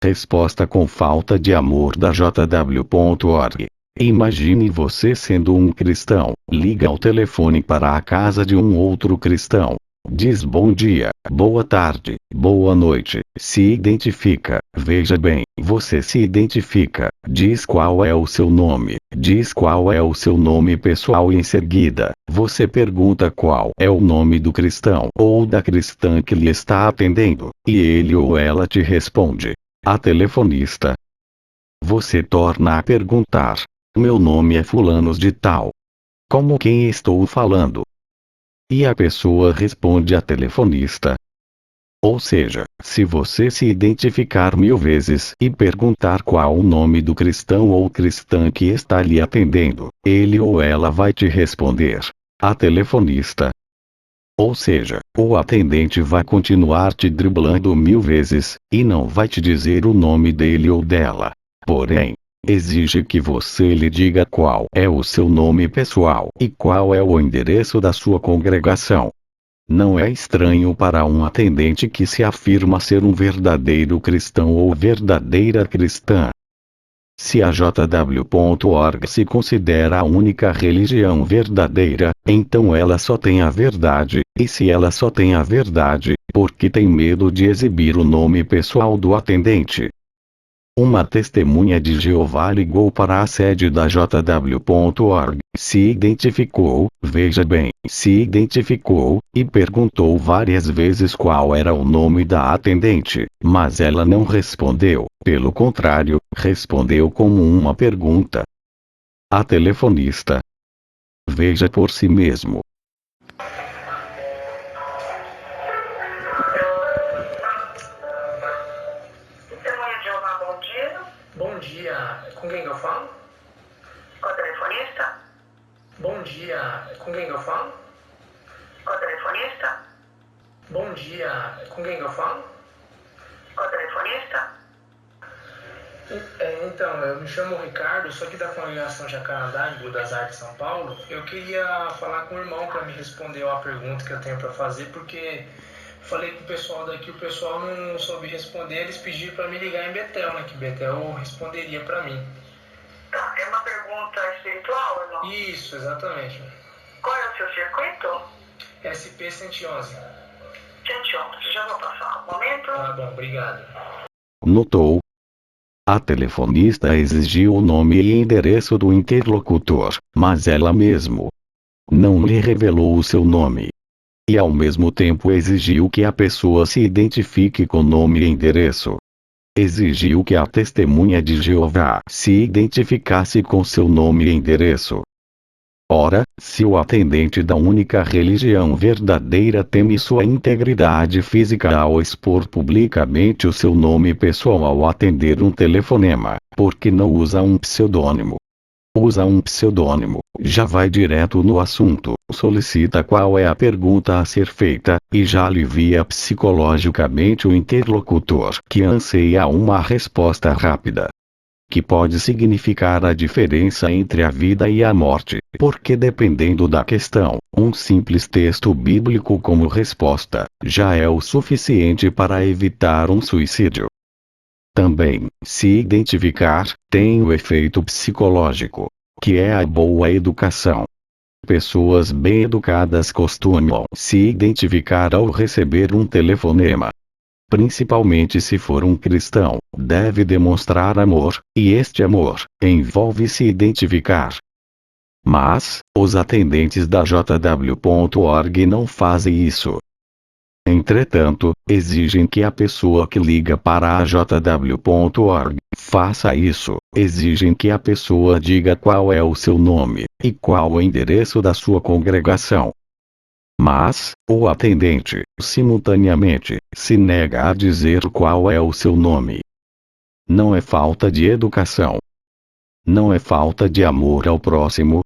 Resposta com falta de amor da JW.org. Imagine você sendo um cristão, liga ao telefone para a casa de um outro cristão. Diz bom dia, boa tarde, boa noite, se identifica, veja bem, você se identifica, diz qual é o seu nome, diz qual é o seu nome pessoal e em seguida, você pergunta qual é o nome do cristão ou da cristã que lhe está atendendo, e ele ou ela te responde. A telefonista. Você torna a perguntar. Meu nome é fulanos de tal. Como quem estou falando? E a pessoa responde à telefonista. Ou seja, se você se identificar 1000 vezes e perguntar qual o nome do cristão ou cristã que está lhe atendendo, ele ou ela vai te responder. A telefonista. Ou seja, o atendente vai continuar te driblando 1000 vezes, e não vai te dizer o nome dele ou dela. Porém, exige que você lhe diga qual é o seu nome pessoal e qual é o endereço da sua congregação. Não é estranho para um atendente que se afirma ser um verdadeiro cristão ou verdadeira cristã. Se a JW.org se considera a única religião verdadeira, então ela só tem a verdade, e se ela só tem a verdade, por que tem medo de exibir o nome pessoal do atendente? Uma testemunha de Jeová ligou para a sede da JW.org, se identificou, veja bem, se identificou, e perguntou várias vezes qual era o nome da atendente, mas ela não respondeu, pelo contrário, respondeu como uma pergunta. A telefonista. Veja por si mesmo. Bom dia, com quem eu falo? Com o telefonista? Bom dia, com quem eu falo? Com o telefonista? Bom dia, com quem eu falo? Com o telefonista? Então, eu me chamo Ricardo, sou aqui da congregação Jacarandá, em Budas Artes, São Paulo. Eu queria falar com o irmão para me responder uma pergunta que eu tenho para fazer, porque falei com o pessoal daqui, o pessoal não soube responder, eles pediram para me ligar em Betel, né, que Betel responderia para mim. Tá, é uma pergunta espiritual, irmão? Isso, exatamente. Qual é o seu circuito? SP-111. 111, já vou passar. Um momento. Tá bom, obrigado. Notou? A telefonista exigiu o nome e endereço do interlocutor, mas ela mesmo não lhe revelou o seu nome. E ao mesmo tempo exigiu que a pessoa se identifique com nome e endereço. Exigiu que a testemunha de Jeová se identificasse com seu nome e endereço. Ora, se o atendente da única religião verdadeira teme sua integridade física ao expor publicamente o seu nome pessoal ao atender um telefonema, por que não usa um pseudônimo? Usa um pseudônimo, já vai direto no assunto, solicita qual é a pergunta a ser feita, e já alivia psicologicamente o interlocutor que anseia uma resposta rápida. Que pode significar a diferença entre a vida e a morte, porque dependendo da questão, um simples texto bíblico como resposta, já é o suficiente para evitar um suicídio. Também, se identificar, tem o efeito psicológico, que é a boa educação. Pessoas bem educadas costumam se identificar ao receber um telefonema. Principalmente se for um cristão, deve demonstrar amor, e este amor envolve se identificar. Mas, os atendentes da JW.org não fazem isso. Entretanto, exigem que a pessoa que liga para a JW.org faça isso, exigem que a pessoa diga qual é o seu nome, e qual o endereço da sua congregação. Mas, o atendente, simultaneamente, se nega a dizer qual é o seu nome. Não é falta de educação. Não é falta de amor ao próximo.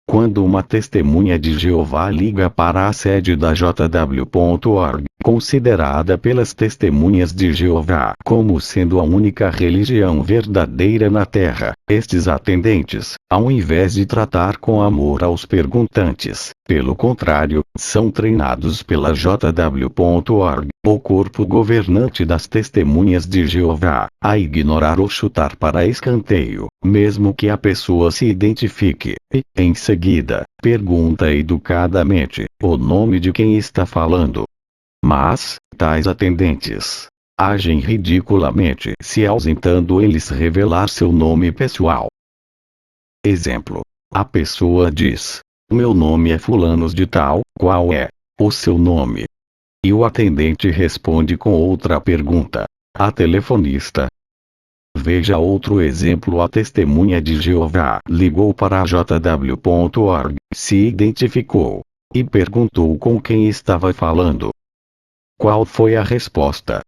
Quando uma testemunha de Jeová liga para a sede da JW.org, considerada pelas testemunhas de Jeová como sendo a única religião verdadeira na Terra. Estes atendentes, ao invés de tratar com amor aos perguntantes, pelo contrário, são treinados pela JW.org, o corpo governante das testemunhas de Jeová, a ignorar ou chutar para escanteio, mesmo que a pessoa se identifique, e, em seguida, pergunta educadamente o nome de quem está falando. Mas, tais atendentes agem ridiculamente se ausentando eles revelar seu nome pessoal. Exemplo. A pessoa diz: meu nome é fulanos de tal, qual é o seu nome? E o atendente responde com outra pergunta. A telefonista. Veja outro exemplo. A testemunha de Jeová ligou para a JW.org, se identificou e perguntou com quem estava falando. Qual foi a resposta?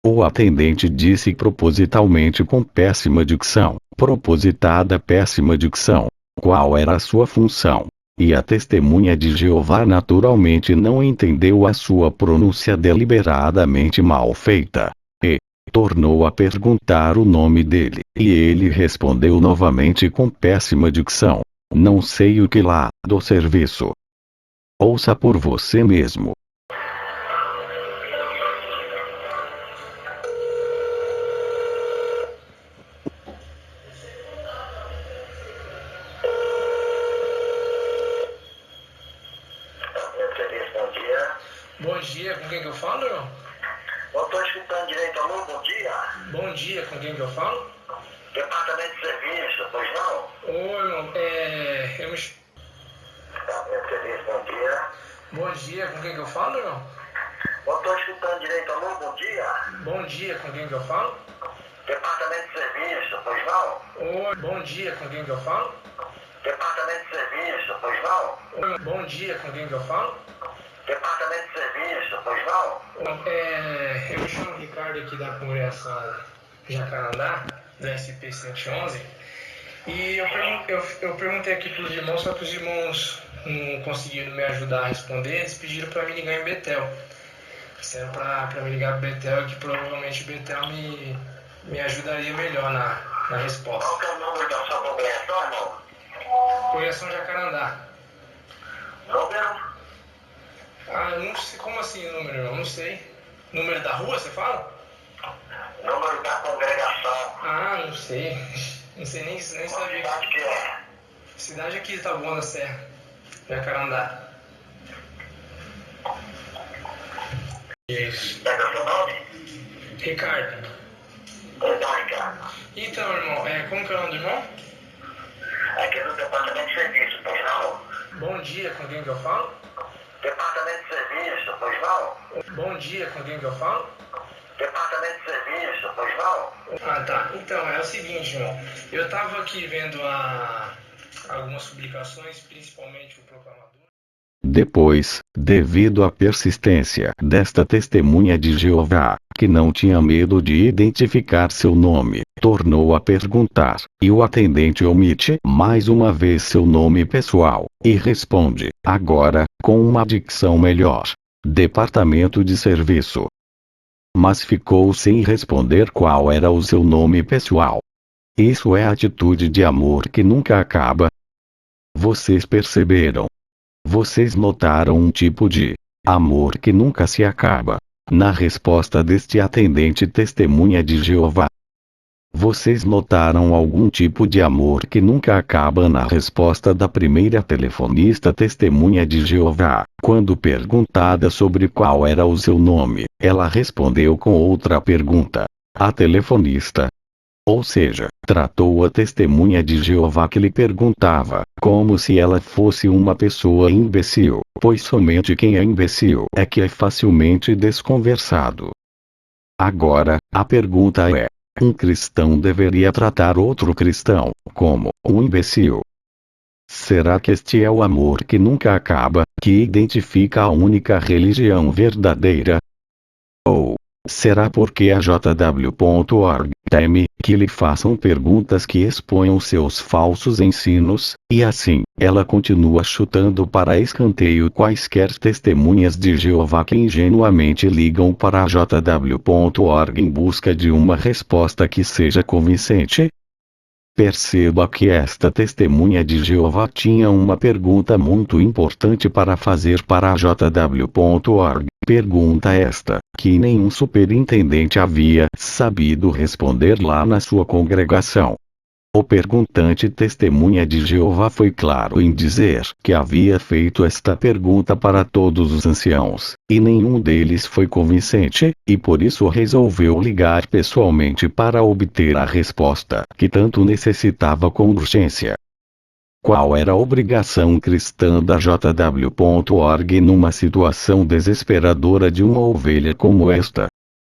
O atendente disse propositalmente com péssima dicção, propositada péssima dicção, qual era a sua função. E a testemunha de Jeová naturalmente não entendeu a sua pronúncia deliberadamente mal feita. E tornou a perguntar o nome dele, e ele respondeu novamente com péssima dicção: não sei o que lá, do serviço. Ouça por você mesmo. Bom dia, com quem que eu falo, irmão? Eu estou escutando direito, alô, bom dia. Bom dia, com quem que eu falo? Departamento de Serviço, pois não? Oi, irmão, eu me... Departamento de Serviço, bom dia. Bom dia, com quem que eu falo, irmão? Eu estou escutando direito, alô, bom dia. Bom dia, com quem que eu falo? Departamento de Serviço, pois não? Oi, bom dia, com quem que eu falo? Departamento de Serviço, pois não? Oi, bom dia, com quem que eu falo? Departamento de Serviço, pois não? Eu me chamo Ricardo aqui da congregação Jacarandá, da SP-111, e eu perguntei aqui para os irmãos, só que os irmãos não conseguiram me ajudar a responder. Eles pediram para me ligar em Betel. Disseram para me ligar para Betel, que provavelmente Betel me ajudaria melhor na resposta. Qual que é o número da sua congregação, irmão? Congregação Jacarandá. Número? Ah, eu não sei, como assim o número, irmão? Não sei. Número da rua, você fala? Número da congregação. Ah, não sei. Não sei nem Qual sabia. cidade que é? Cidade aqui de Taboão da Serra, Jacarandá. Isso. Pega o seu nome? Ricardo. Então, Ricardo. Então, irmão, como que é o nome do irmão? Aqui é do Departamento de Serviço, pois não? Bom dia, com quem que eu falo? Departamento de Serviço, pois não? Bom dia, com quem que eu falo? Departamento de Serviço, pois não? Ah, tá. Então, é o seguinte, irmão. Eu tava aqui vendo algumas publicações, principalmente o Proclamador. Depois, devido à persistência desta testemunha de Jeová, que não tinha medo de identificar seu nome, tornou a perguntar, e o atendente omite mais uma vez seu nome pessoal, e responde, agora, com uma dicção melhor: Departamento de Serviço. Mas ficou sem responder qual era o seu nome pessoal. Isso é atitude de amor que nunca acaba. Vocês perceberam? Vocês notaram um tipo de amor que nunca se acaba na resposta deste atendente testemunha de Jeová? Vocês notaram algum tipo de amor que nunca acaba na resposta da primeira telefonista testemunha de Jeová, quando perguntada sobre qual era o seu nome, ela respondeu com outra pergunta. A telefonista, ou seja, tratou a testemunha de Jeová que lhe perguntava, como se ela fosse uma pessoa imbecil, pois somente quem é imbecil é que é facilmente desconversado. Agora, a pergunta é: um cristão deveria tratar outro cristão como um imbecil? Será que este é o amor que nunca acaba, que identifica a única religião verdadeira? Ou Será porque a JW.org teme que lhe façam perguntas que exponham seus falsos ensinos, e assim, ela continua chutando para escanteio quaisquer testemunhas de Jeová que ingenuamente ligam para a JW.org em busca de uma resposta que seja convincente? Perceba que esta testemunha de Jeová tinha uma pergunta muito importante para fazer para a JW.org. Pergunta esta, que nenhum superintendente havia sabido responder lá na sua congregação. O perguntante testemunha de Jeová foi claro em dizer que havia feito esta pergunta para todos os anciãos, e nenhum deles foi convincente, e por isso resolveu ligar pessoalmente para obter a resposta que tanto necessitava com urgência. Qual era a obrigação cristã da JW.org numa situação desesperadora de uma ovelha como esta?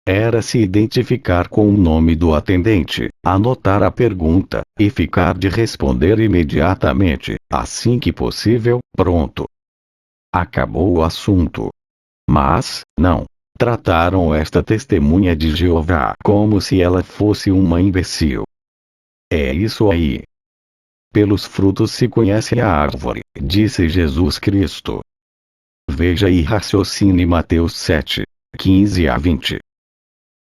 Era se identificar com o nome do atendente, anotar a pergunta, e ficar de responder imediatamente, assim que possível, pronto. Acabou o assunto. Mas, não. Trataram esta testemunha de Jeová como se ela fosse uma imbecil. É isso aí. Pelos frutos se conhece a árvore, disse Jesus Cristo. Veja e raciocine Mateus 7, 15 a 20.